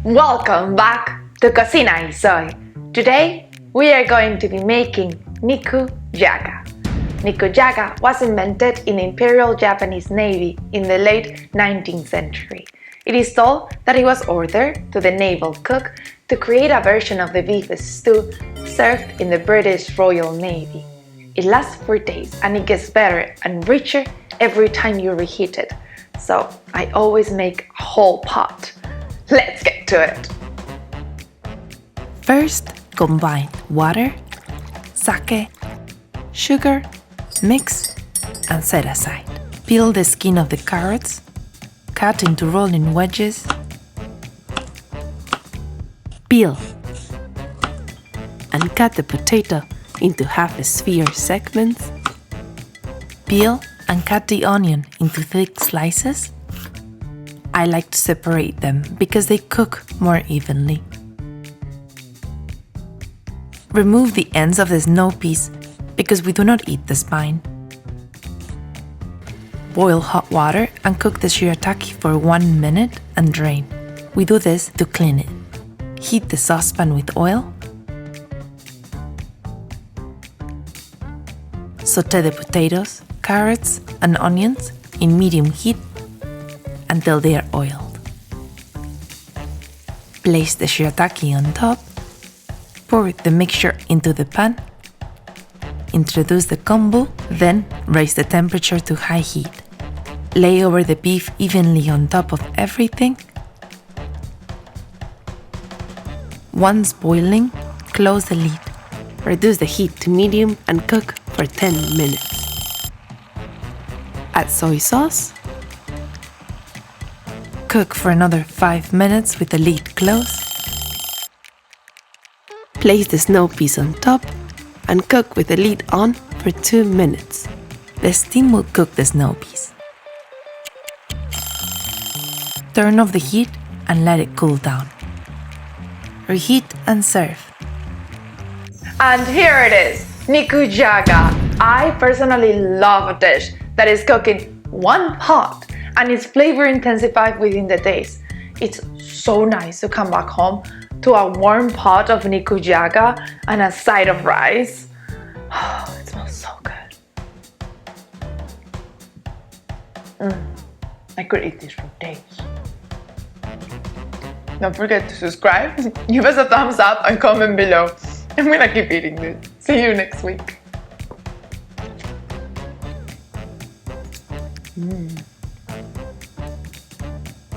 Welcome back to Cocina y Soy. Today we are going to be making Niku Jaga. Niku Jaga was invented in the Imperial Japanese Navy in the late 19th century. It is told that it was ordered to the naval cook to create a version of the beef stew served in the British Royal Navy. It lasts for days and it gets better and richer every time you reheat it. So I always make a whole pot. Let's get to it. First, combine water, sake, sugar, mix, and set aside. Peel the skin of the carrots, cut into rolling wedges. Peel and cut the potato into half-sphere segments. Peel and cut the onion into thick slices. I like to separate them because they cook more evenly. Remove the ends of the snow peas because we do not eat the spine. Boil hot water and cook the shirataki for 1 minute and drain. We do this to clean it. Heat the saucepan with oil. Sauté the potatoes, carrots, and onions in medium heat until they are oiled. Place the shirataki on top. Pour the mixture into the pan. Introduce the kombu, then raise the temperature to high heat. Lay over the beef evenly on top of everything. Once boiling, close the lid. Reduce the heat to medium and cook for 10 minutes. Add soy sauce. Cook for another 5 minutes with the lid closed. Place the snow peas on top and cook with the lid on for 2 minutes. The steam will cook the snow peas. Turn off the heat and let it cool down. Reheat and serve. And here it is, Niku Jaga. I personally love a dish that is cooked in one pot and is flavor intensified within the days. It's so nice to come back home to a warm pot of Niku Jaga and a side of rice. Oh, it smells so good. I could eat this for days. Don't forget to subscribe, give us a thumbs up and comment below. I'm gonna keep eating this. See you next week.